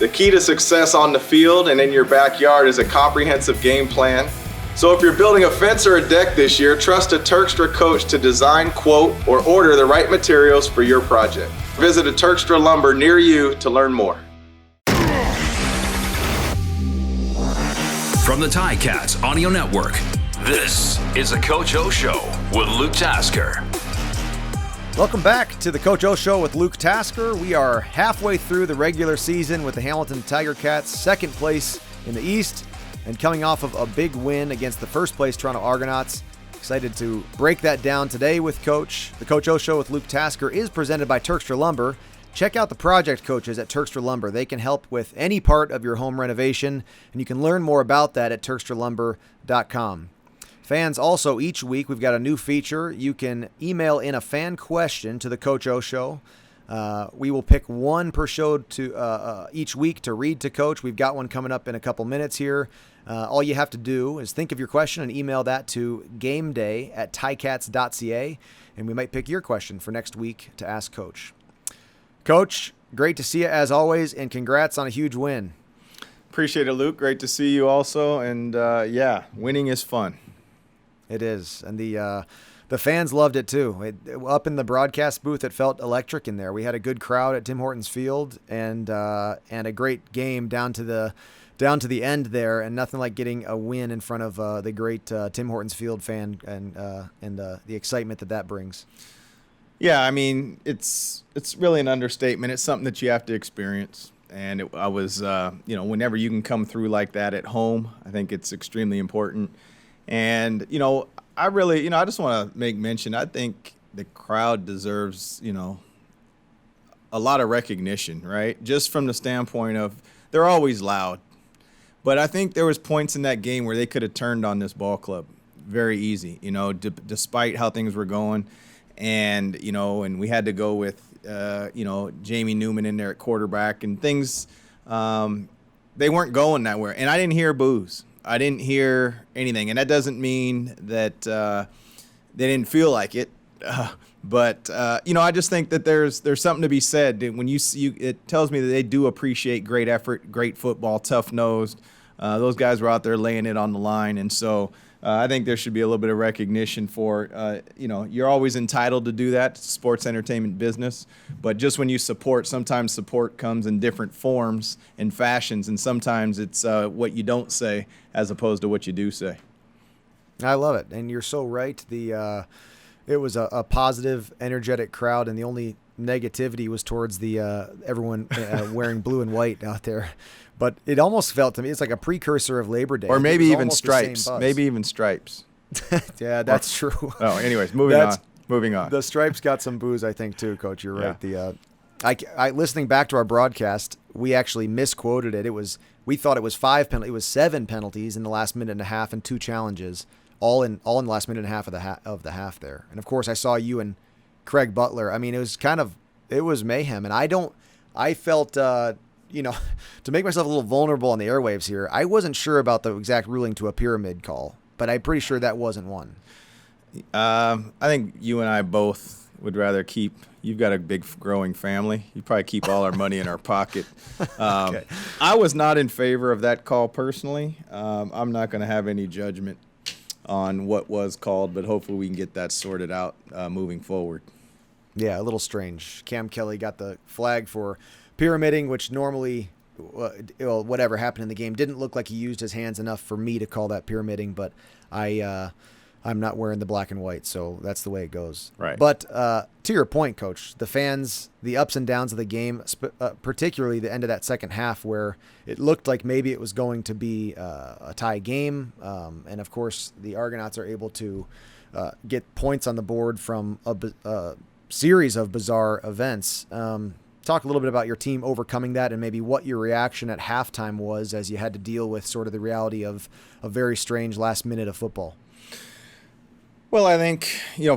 The key to success on the field and in your backyard is a comprehensive game plan. So if you're building a fence or a deck this year, trust a Turkstra coach to design, quote, or order the right materials for your project. Visit a Turkstra Lumber near you to learn more. From the Ticats Audio Network, this is the Coach O Show with Luke Tasker. Welcome back to the Coach O Show with Luke Tasker. We are halfway through the regular season with the Hamilton Tiger Cats, second place in the East, and coming off of a big win against the first place Toronto Argonauts. Excited to break that down today with Coach. The Coach O Show with Luke Tasker is presented by Turkstra Lumber. Check out the project coaches at Turkstra Lumber. They can help with any part of your home renovation, and you can learn more about that at TurkstraLumber.com. Fans, also each week we've got a new feature. You can email in a fan question to the Coach O Show. We will pick one per show to each week to read to Coach. We've got one coming up in a couple minutes here. All you have to do is think of your question and email that to gameday@ticats.ca, and we might pick your question for next week to ask Coach. Coach, great to see you as always, and congrats on a huge win. Appreciate it, Luke. Great to see you also. And winning is fun. It is, and the fans loved it too. Up in the broadcast booth, it felt electric in there. We had a good crowd at Tim Hortons Field, and a great game down to the end there, and nothing like getting a win in front of the great Tim Hortons Field fan and the excitement that brings. Yeah, I mean, it's really an understatement. It's something that you have to experience. And I was, whenever you can come through like that at home, I think it's extremely important. And, I really, I just want to make mention, I think the crowd deserves, a lot of recognition, right? Just from the standpoint of they're always loud. But I think there was points in that game where they could have turned on this ball club very easy, despite how things were going. And, and we had to go with, Jamie Newman in there at quarterback and things, they weren't going that way. And I didn't hear boos. I didn't hear anything. And that doesn't mean that they didn't feel like it. But I just think that there's something to be said. When you see, it tells me that they do appreciate great effort, great football, tough-nosed. Those guys were out there laying it on the line. And so I think there should be a little bit of recognition for, you're always entitled to do that. It's sports entertainment business. But just when you support, sometimes support comes in different forms and fashions. And sometimes it's what you don't say as opposed to what you do say. I love it. And you're so right. It was a positive, energetic crowd, and the only negativity was towards the everyone wearing blue and white out there. But it almost felt to me it's like a precursor of Labor Day. Or maybe even stripes. Maybe even stripes. Yeah, that's true. Oh, anyways, moving on. The stripes got some booze, I think, too, Coach. You're right. I listening back to our broadcast, we actually misquoted it. We thought it was 5 penalties. It was 7 penalties in the last minute and a half and 2 challenges, all in the last minute and a half of the half there. And of course, I saw you and Craig Butler. I mean, it was mayhem, and I felt. To make myself a little vulnerable on the airwaves here, I wasn't sure about the exact ruling to a pyramid call, but I'm pretty sure that wasn't one. I think you and I both would rather keep – you've got a big growing family. You probably keep all our money in our pocket. Okay. I was not in favor of that call personally. I'm not going to have any judgment on what was called, but hopefully we can get that sorted out moving forward. Yeah, a little strange. Cam Kelly got the flag for – pyramiding, which normally, whatever happened in the game, didn't look like he used his hands enough for me to call that pyramiding, but I'm not wearing the black and white, so that's the way it goes. Right. But to your point, Coach, the fans, the ups and downs of the game, particularly the end of that second half where it looked like maybe it was going to be a tie game, and of course the Argonauts are able to get points on the board from a series of bizarre events. Talk a little bit about your team overcoming that and maybe what your reaction at halftime was as you had to deal with sort of the reality of a very strange last minute of football. Well, I think,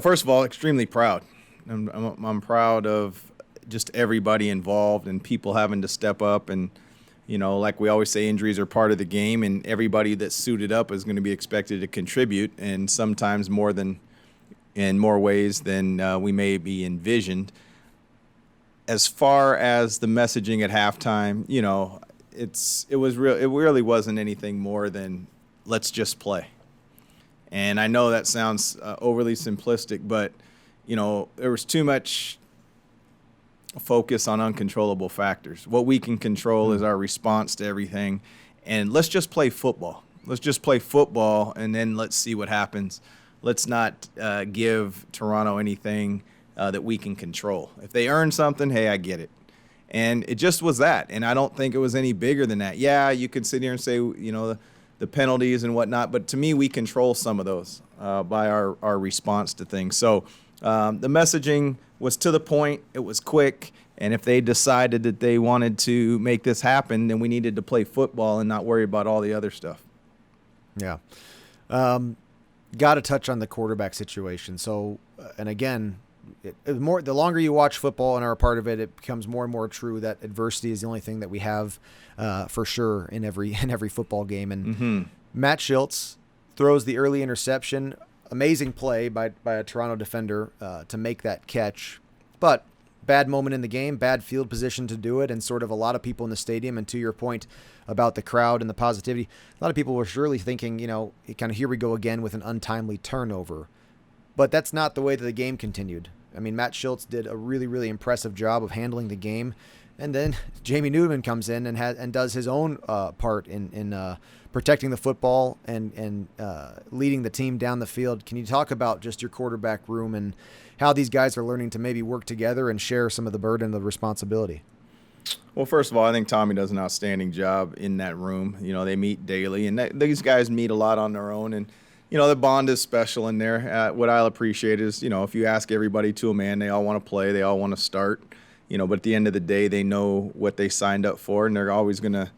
first of all, extremely proud. I'm proud of just everybody involved and people having to step up. And, like we always say, injuries are part of the game, and everybody that's suited up is going to be expected to contribute, and sometimes in more ways than we may be envisioned. As far as the messaging at halftime, it really wasn't anything more than let's just play. And I know that sounds overly simplistic, but there was too much focus on uncontrollable factors. What we can control is our response to everything, and let's just play football. Let's just play football, and then let's see what happens. Let's not give Toronto anything that we can control. If they earn something, hey, I get it. And it just was that, and I don't think it was any bigger than that. Yeah, you could sit here and say, the penalties and whatnot, but to me, we control some of those by our response to things. So the messaging was to the point, it was quick, and if they decided that they wanted to make this happen, then we needed to play football and not worry about all the other stuff. Yeah. Got to touch on the quarterback situation. So, and again, the longer you watch football and are a part of it, it becomes more and more true that adversity is the only thing that we have for sure in every football game. And Matt Schiltz throws the early interception. Amazing play by a Toronto defender to make that catch. But bad moment in the game, bad field position to do it, and sort of a lot of people in the stadium. And to your point about the crowd and the positivity, a lot of people were surely thinking, kind of here we go again with an untimely turnover. But that's not the way that the game continued. I mean, Matt Schiltz did a really, really impressive job of handling the game. And then Jamie Newman comes in and does his own part in protecting the football and leading the team down the field. Can you talk about just your quarterback room and how these guys are learning to maybe work together and share some of the burden of responsibility? Well, first of all, I think Tommy does an outstanding job in that room. They meet daily, and these guys meet a lot on their own. And, the bond is special in there. What I'll appreciate is, if you ask everybody to a man, they all want to play, they all want to start. But at the end of the day, they know what they signed up for, and they're always going to,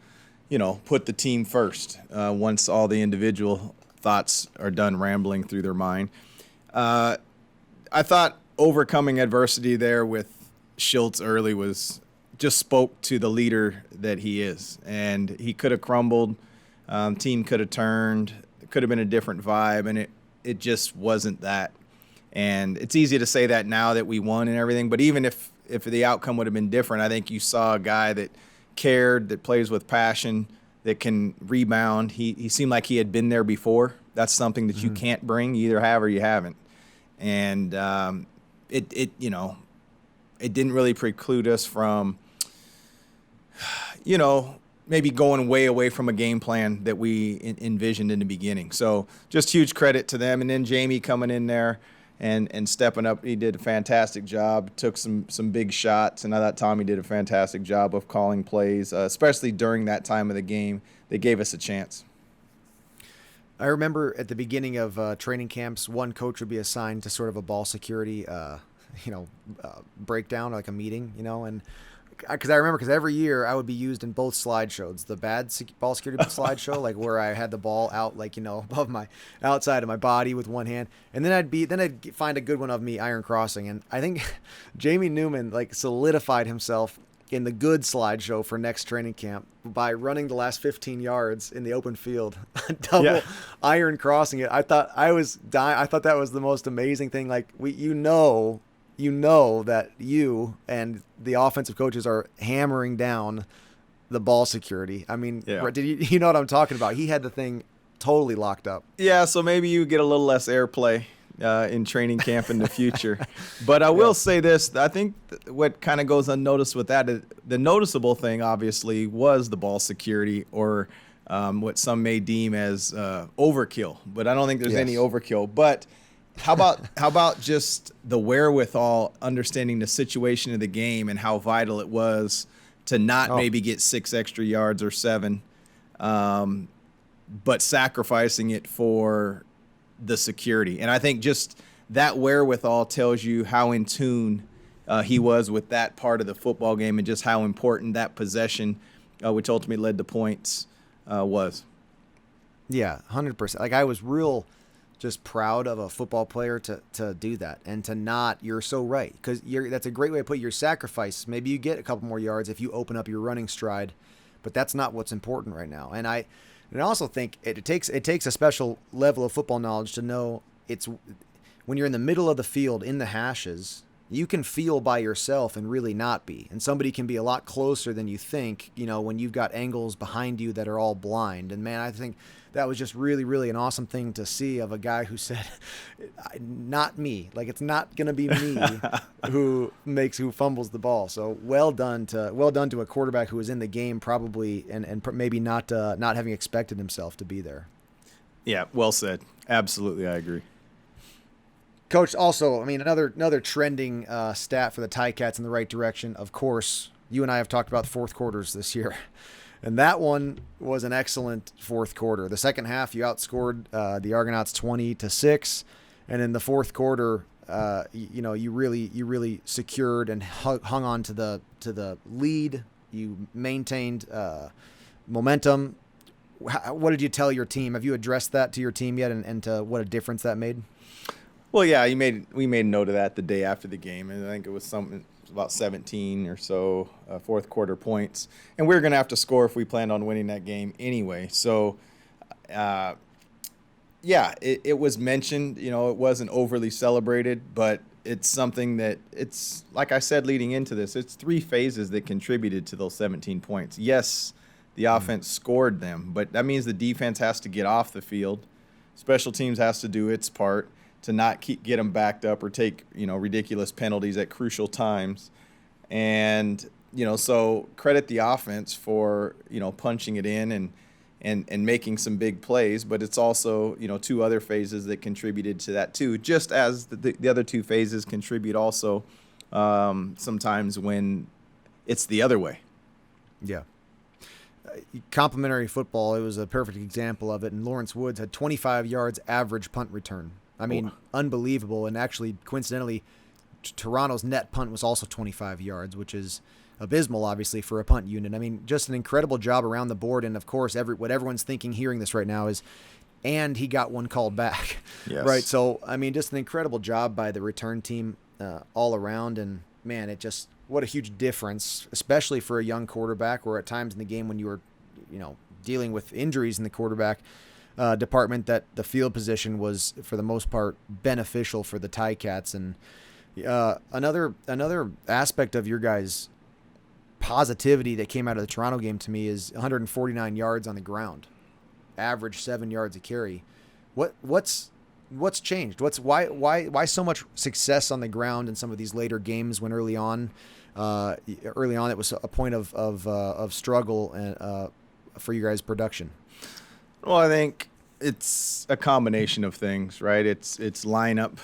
put the team first once all the individual thoughts are done rambling through their mind. I thought overcoming adversity there with Schiltz early just spoke to the leader that he is, and he could have crumbled. Team could have turned. It could have been a different vibe, and it just wasn't that. And it's easy to say that now that we won and everything, but even if the outcome would have been different, I think you saw a guy that cared, that plays with passion, that can rebound. He seemed like he had been there before. That's something that you can't bring. You either have or you haven't. And it didn't really preclude us from, maybe going way away from a game plan that we envisioned in the beginning. So just huge credit to them. And then Jamie coming in there and stepping up. He did a fantastic job, took some big shots, and I thought Tommy did a fantastic job of calling plays, especially during that time of the game. They gave us a chance. I remember at the beginning of training camps, one coach would be assigned to sort of a ball security, breakdown, like a meeting, and because I remember, because every year I would be used in both slideshows, the bad ball security slideshow, like where I had the ball out, above my outside of my body with one hand. And then I'd find a good one of me iron crossing. And I think Jamie Newman solidified himself in the good slideshow for next training camp by running the last 15 yards in the open field, iron crossing it. I thought I was dying. I thought that was the most amazing thing. That you and the offensive coaches are hammering down the ball security. I mean, did you know what I'm talking about? He had the thing totally locked up. Yeah, so maybe you get a little less airplay in training camp in the future. But I will say this. I think what kind of goes unnoticed with that, the noticeable thing, obviously, was the ball security, or what some may deem as overkill. But I don't think there's any overkill. But how about just the wherewithal, understanding the situation of the game and how vital it was to not maybe get 6 extra yards or 7, but sacrificing it for the security. And I think just that wherewithal tells you how in tune he was with that part of the football game and just how important that possession, which ultimately led to points, was. Yeah, 100%. I was real just proud of a football player to do that and to not. You're so right, because that's a great way to put your sacrifice. Maybe you get a couple more yards if you open up your running stride, but that's not what's important right now. And I also think it takes a special level of football knowledge to know it's when you're in the middle of the field in the hashes you can feel by yourself and really not be. And somebody can be a lot closer than you think, when you've got angles behind you that are all blind. And man, I think that was just really, really an awesome thing to see of a guy who said, not me. Like, it's not going to be me who fumbles the ball. So well done to a quarterback who was in the game probably and maybe not having expected himself to be there. Yeah, well said. Absolutely, I agree. Coach, also, I mean, another trending stat for the Ticats in the right direction. Of course, you and I have talked about the fourth quarters this year, and that one was an excellent fourth quarter. The second half, you outscored the Argonauts 20-6, and in the fourth quarter, you really secured and hung on to the lead. You maintained momentum. What did you tell your team? Have you addressed that to your team yet, and to what a difference that made? Well, yeah, we made note of that the day after the game, and I think it was about 17 or so fourth quarter points, and we were going to have to score if we planned on winning that game anyway. So, it was mentioned. It wasn't overly celebrated, but it's something that it's like I said leading into this. It's three phases that contributed to those 17 points. Yes, the offense scored them, but that means the defense has to get off the field. Special teams has to do its part to not get them backed up or take, ridiculous penalties at crucial times. And, so credit the offense for, punching it in and making some big plays. But it's also, two other phases that contributed to that too, just as the other two phases contribute also sometimes when it's the other way. Yeah. Complimentary football, it was a perfect example of it. And Lawrence Woods had 25 yards average punt return. I mean, unbelievable. And actually, coincidentally, Toronto's net punt was also 25 yards, which is abysmal, obviously, for a punt unit. I mean, just an incredible job around the board. And, of course, what everyone's thinking hearing this right now is, and he got one called back. Yes. Right? So, I mean, just an incredible job by the return team all around. And, man, what a huge difference, especially for a young quarterback, or at times in the game when you were, dealing with injuries in the quarterback department, that the field position was, for the most part, beneficial for the Ticats. And another aspect of your guys' positivity that came out of the Toronto game to me is 149 yards on the ground, average 7 yards a carry. What's changed? Why so much success on the ground in some of these later games when early on it was a point of struggle and for you guys' production? Well, I think it's a combination of things, right? It's lineup,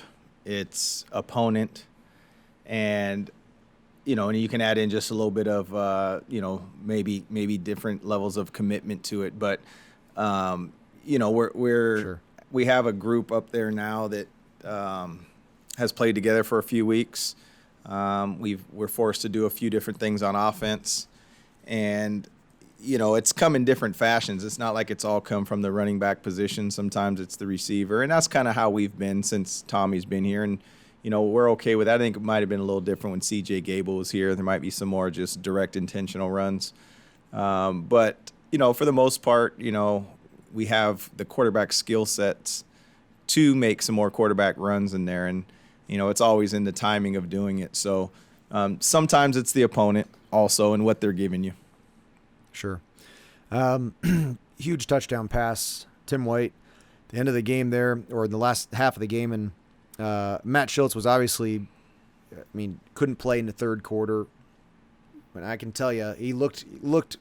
it's opponent, and and you can add in just a little bit of maybe different levels of commitment to it. But we have a group up there now that has played together for a few weeks. We're forced to do a few different things on offense, and it's come in different fashions. It's not like it's all come from the running back position. Sometimes it's the receiver, and that's kind of how we've been since Tommy's been here. And we're okay with that. I think it might have been a little different when C.J. Gable was here. There might be some more just direct intentional runs, but for the most part, we have the quarterback skill sets to make some more quarterback runs in there, and it's always in the timing of doing it. So sometimes it's the opponent also and what they're giving you. Sure. Huge touchdown pass, Tim White, the end of the game there, or the last half of the game, and Matt Schultz was obviously, couldn't play in the third quarter. And I can tell you, he looked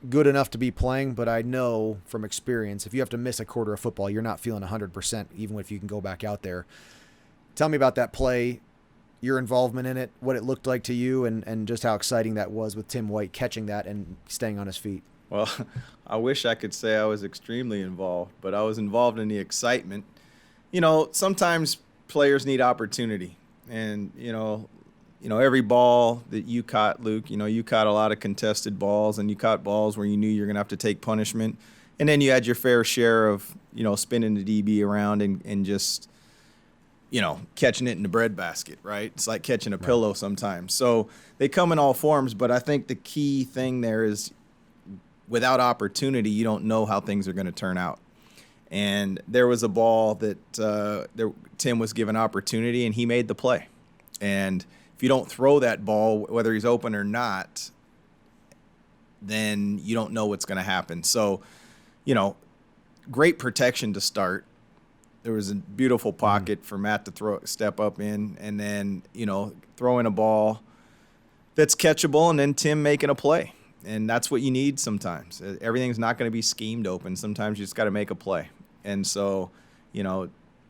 good enough to be playing, but I know from experience, if you have to miss a quarter of football, you're not feeling 100%, even if you can go back out there. Tell me about that play, your involvement in it, what it looked like to you, and just how exciting that was with Tim White catching that and staying on his feet. Well, I wish I could say I was extremely involved, but I was involved in the excitement. Sometimes players need opportunity, and every ball that you caught, Luke, you caught a lot of contested balls, and you caught balls where you knew you're going to have to take punishment. And then you had your fair share of, spinning the DB around and just, catching it in the breadbasket, right? It's like catching a pillow sometimes. So they come in all forms, but I think the key thing there is without opportunity, you don't know how things are going to turn out. And there was a ball that Tim was given opportunity, and he made the play. And if you don't throw that ball, whether he's open or not, then you don't know what's going to happen. So, great protection to start. There was a beautiful pocket for Matt to step up in, and then, throwing a ball that's catchable, and then Tim making a play. And that's what you need sometimes. Everything's not going to be schemed open. Sometimes you just got to make a play. And so,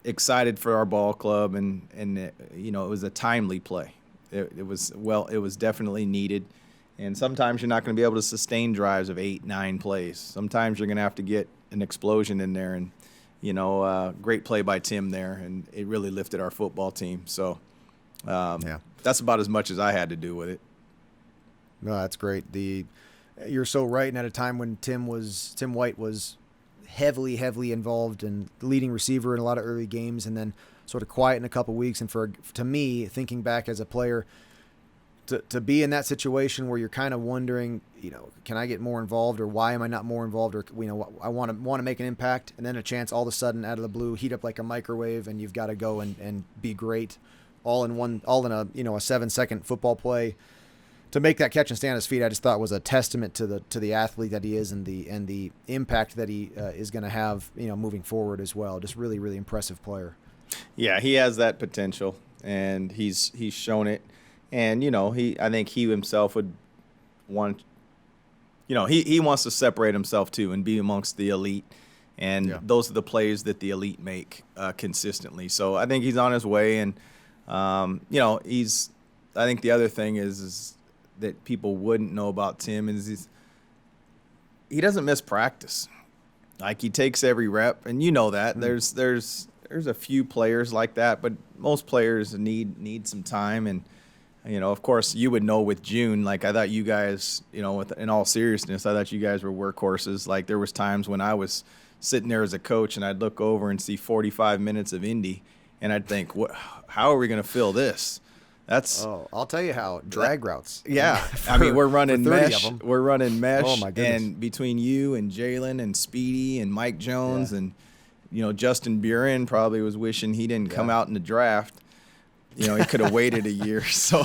excited for our ball club, and it was a timely play. It was definitely needed. And sometimes you're not going to be able to sustain drives of 8-9 plays. Sometimes you're going to have to get an explosion in there. And, great play by Tim there, and it really lifted our football team. So that's about as much as I had to do with it. No, that's great. You're so right. And at a time when Tim White was heavily involved and leading receiver in a lot of early games, and then sort of quiet in a couple weeks. And to me, thinking back as a player, to be in that situation where you're kind of wondering, can I get more involved, or why am I not more involved, or I want to make an impact, and then a chance all of a sudden out of the blue, heat up like a microwave, and you've got to go and be great, all in a 7-second football play. To make that catch and stay on his feet, I just thought was a testament to the athlete that he is, and the impact that he is going to have, moving forward as well. Just really, really impressive player. Yeah, he has that potential, and he's shown it. And I think he himself would want, he wants to separate himself too and be amongst the elite. And those are the plays that the elite make consistently. So I think he's on his way, and I think the other thing is that people wouldn't know about Tim is he doesn't miss practice. Like, he takes every rep, and that. Mm-hmm. There's a few players like that, but most players need some time. And of course, you would know with June. Like, I thought you guys, in all seriousness, I thought you guys were workhorses. Like, there was times when I was sitting there as a coach, and I'd look over and see 45 minutes of Indy, and I'd think, how are we going to fill this? I'll tell you how. Drag routes. Yeah. I mean, we're running mesh. We're running mesh. Oh, my goodness. And between you and Jalen and Speedy and Mike Jones and, Justin Buren probably was wishing he didn't come out in the draft. He could have waited a year. So,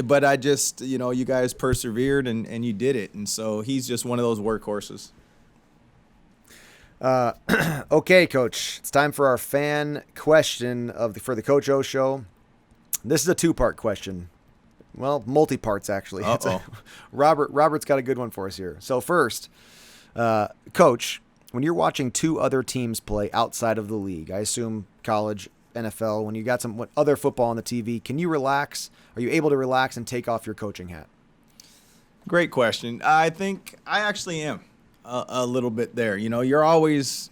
but I just, you guys persevered and you did it. And so he's just one of those workhorses. Okay, Coach. It's time for our fan question for the Coach O Show. This is a two-part question. Well, multi-parts, actually. Robert's got a good one for us here. So first, Coach, when you're watching two other teams play outside of the league, I assume college, NFL, when you got some other football on the TV, can you relax? Are you able to relax and take off your coaching hat? Great question. I think I actually am a little bit there. You're always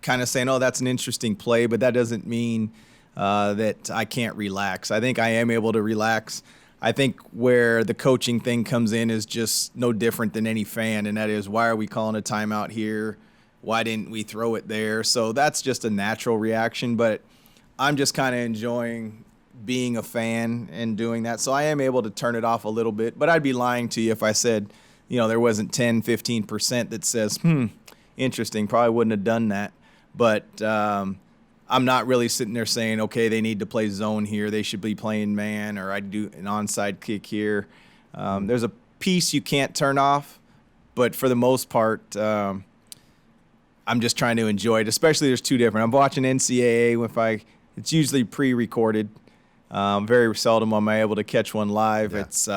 kind of saying, oh, that's an interesting play, but that doesn't mean that I can't relax. I think I am able to relax. I think where the coaching thing comes in is just no different than any fan, and that is, why are we calling a timeout here? Why didn't we throw it there? So that's just a natural reaction, but I'm just kind of enjoying being a fan and doing that. So I am able to turn it off a little bit, but I'd be lying to you if I said, there wasn't 10, 15% that says, interesting, probably wouldn't have done that. But I'm not really sitting there saying, okay, they need to play zone here, they should be playing man, or I'd do an onside kick here. There's a piece you can't turn off, but for the most part, I'm just trying to enjoy it. Especially there's two different. I'm watching NCAA it's usually pre-recorded. Very seldom am I able to catch one live. Yeah. It's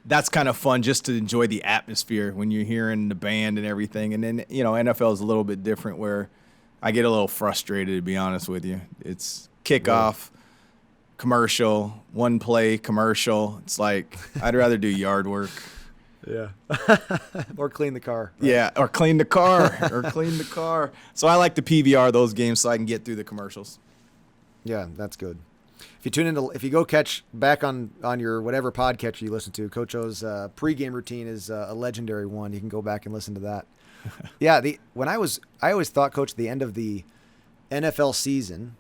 that's kind of fun just to enjoy the atmosphere when you're hearing the band and everything. And then NFL is a little bit different, where I get a little frustrated, to be honest with you. It's kickoff, commercial, one play, commercial. It's like, I'd rather do yard work. Yeah. Or clean the car. Right? Yeah, or clean the car. So I like to PVR those games so I can get through the commercials. Yeah, that's good. If you go catch back on your whatever podcatcher you listen to, Coach O's pregame routine is a legendary one. You can go back and listen to that. Yeah, I always thought, Coach, at the end of the NFL season,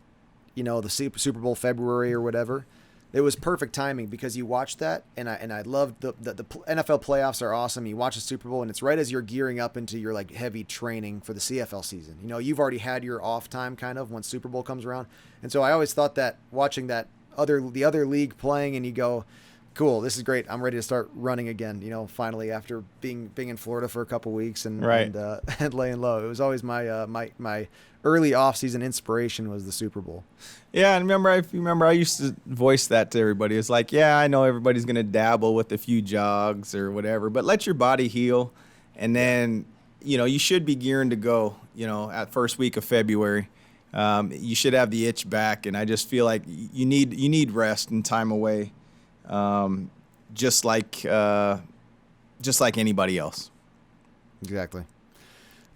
the Super Bowl February or whatever, it was perfect timing, because you watch that, and I loved the NFL playoffs are awesome. You watch the Super Bowl, and it's right as you're gearing up into your heavy training for the CFL season. You've already had your off time kind of once Super Bowl comes around, and so I always thought that watching that the other league playing and you go, cool, this is great. I'm ready to start running again, finally after being in Florida for a couple weeks and and laying low. It was always my my early off-season inspiration was the Super Bowl. Yeah, and if you remember, I used to voice that to everybody. It's like, yeah, I know everybody's going to dabble with a few jogs or whatever, but let your body heal. And then, you should be gearing to go, at first week of February. You should have the itch back, and I just feel like you need rest and time away, just like anybody else. Exactly.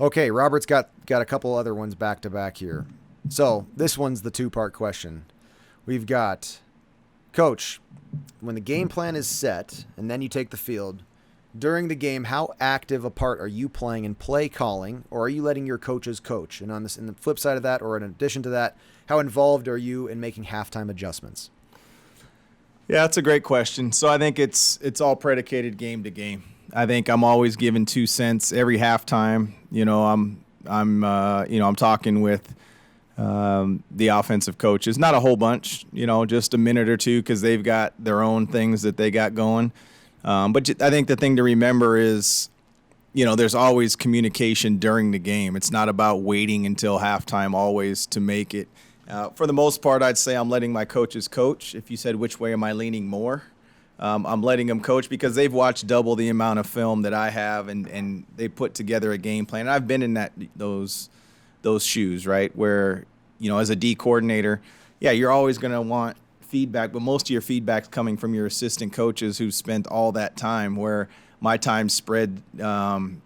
Okay, Robert's got a couple other ones back to back here. So this one's the two-part question. We've got, Coach, when the game plan is set and then you take the field, during the game, how active a part are you playing in play calling, or are you letting your coaches coach? And on this, in the flip side of that, or in addition to that, how involved are you in making halftime adjustments? Yeah, that's a great question. So I think it's all predicated game to game. I think I'm always giving 2 cents every halftime. I'm talking with the offensive coaches, not a whole bunch, just a minute or two because they've got their own things that they got going. But I think the thing to remember is, there's always communication during the game. It's not about waiting until halftime always to make it. For the most part, I'd say I'm letting my coaches coach. If you said which way am I leaning more, I'm letting them coach because they've watched double the amount of film that I have, and they put together a game plan. And I've been in those shoes, right, where, as a D coordinator, yeah, you're always going to want feedback, but most of your feedback's coming from your assistant coaches who spent all that time, where my time spread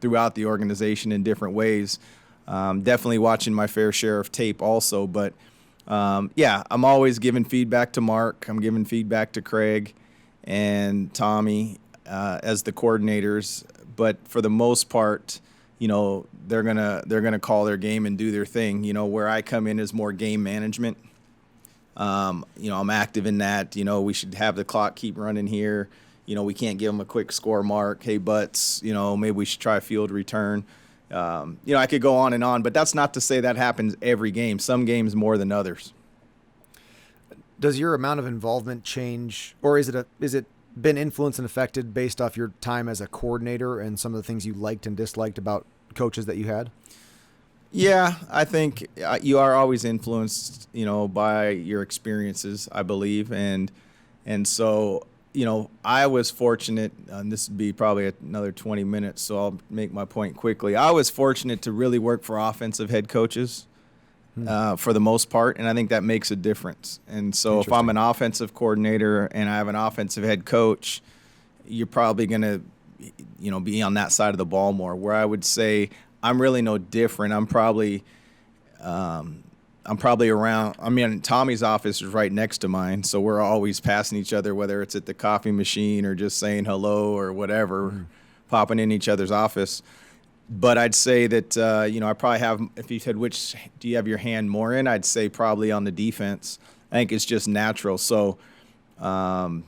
throughout the organization in different ways. Definitely watching my fair share of tape also, but I'm always giving feedback to Mark. I'm giving feedback to Craig and Tommy as the coordinators, but for the most part, they're gonna call their game and do their thing. Where I come in is more game management. I'm active in that. We should have the clock keep running here. We can't give them a quick score mark. Hey, Butts, maybe we should try a field return. I could go on and on, but that's not to say that happens every game. Some games more than others. Does your amount of involvement change, or is it been influenced and affected based off your time as a coordinator and some of the things you liked and disliked about coaches that you had? Yeah, I think you are always influenced, by your experiences, I believe. And so, I was fortunate, and this would be probably another 20 minutes, so I'll make my point quickly. I was fortunate to really work for offensive head coaches for the most part, and I think that makes a difference. And so if I'm an offensive coordinator and I have an offensive head coach, you're probably going to, be on that side of the ball more, where I would say I'm really no different. I'm probably around. I mean, Tommy's office is right next to mine, so we're always passing each other, whether it's at the coffee machine or just saying hello or whatever, popping in each other's office. But I'd say that, I probably have, if you said which do you have your hand more in, I'd say probably on the defense. I think it's just natural. So, I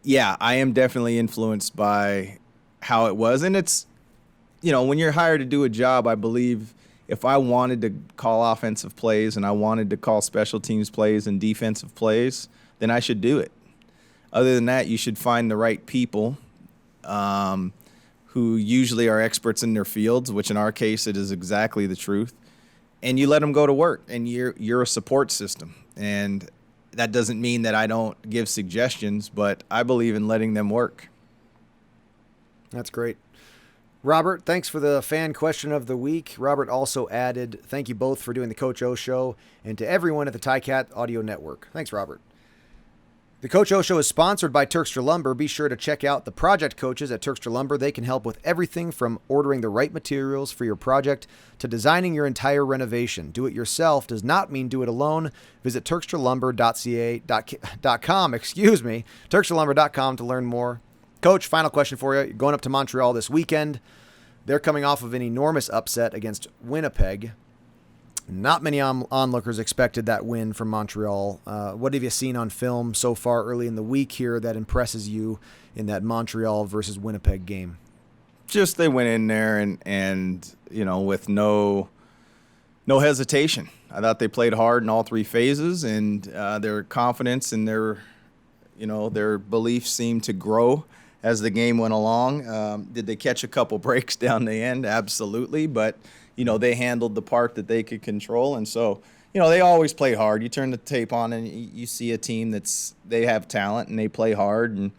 am definitely influenced by how it was. And it's, when you're hired to do a job, I believe if I wanted to call offensive plays and I wanted to call special teams plays and defensive plays, then I should do it. Other than that, you should find the right people who usually are experts in their fields, which in our case, it is exactly the truth. And you let them go to work, and you're a support system. And that doesn't mean that I don't give suggestions, but I believe in letting them work. That's great. Robert, thanks for the fan question of the week. Robert also added, thank you both for doing the Coach O Show, and to everyone at the Ticat Audio Network. Thanks, Robert. The Coach O Show is sponsored by Turkstra Lumber. Be sure to check out the project coaches at Turkstra Lumber. They can help with everything from ordering the right materials for your project to designing your entire renovation. Do it yourself does not mean do it alone. Visit turkstralumber.com, turkstralumber.com to learn more. Coach, final question for you. You're going up to Montreal this weekend. They're coming off of an enormous upset against Winnipeg. Not many onlookers expected that win from Montreal. What have you seen on film so far early in the week here that impresses you in that Montreal versus Winnipeg game? Just they went in there and with no hesitation. I thought they played hard in all three phases, and their confidence and their belief seemed to grow as the game went along. Did they catch a couple breaks down the end? Absolutely, but they handled the part that they could control, and so they always play hard. You turn the tape on and you see a team they have talent and they play hard, and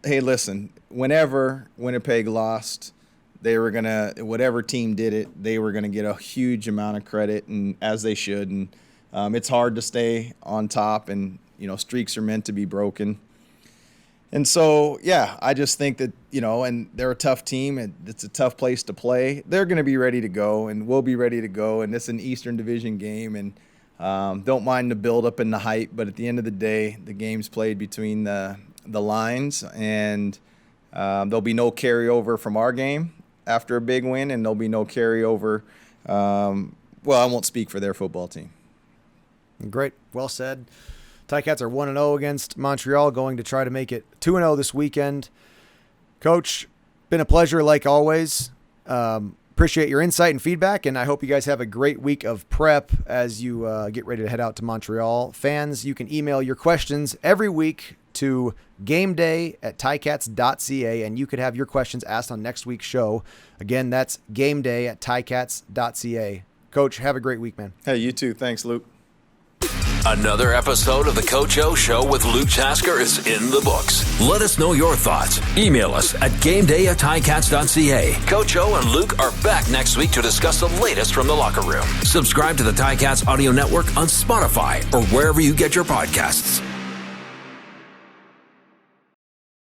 hey, listen, whenever Winnipeg lost, they were gonna, whatever team did it, they were gonna get a huge amount of credit, and as they should. And it's hard to stay on top, and streaks are meant to be broken. And so, yeah, I just think that, and they're a tough team, and it's a tough place to play. They're going to be ready to go, and we'll be ready to go. And it's an Eastern Division game, and don't mind the build-up and the hype. But at the end of the day, the game's played between the lines, and there'll be no carryover from our game after a big win, and there'll be no carryover. I won't speak for their football team. Great. Well said. Ticats are 1-0 against Montreal, going to try to make it 2-0 this weekend. Coach, been a pleasure like always. Appreciate your insight and feedback, and I hope you guys have a great week of prep as you get ready to head out to Montreal. Fans, you can email your questions every week to gameday@ticats.ca, and you could have your questions asked on next week's show. Again, that's gameday@ticats.ca. Coach, have a great week, man. Hey, you too. Thanks, Luke. Another episode of the Coach O Show with Luke Tasker is in the books. Let us know your thoughts. Email us at gameday@ticats.ca. Coach O and Luke are back next week to discuss the latest from the locker room. Subscribe to the Ticats Audio Network on Spotify or wherever you get your podcasts.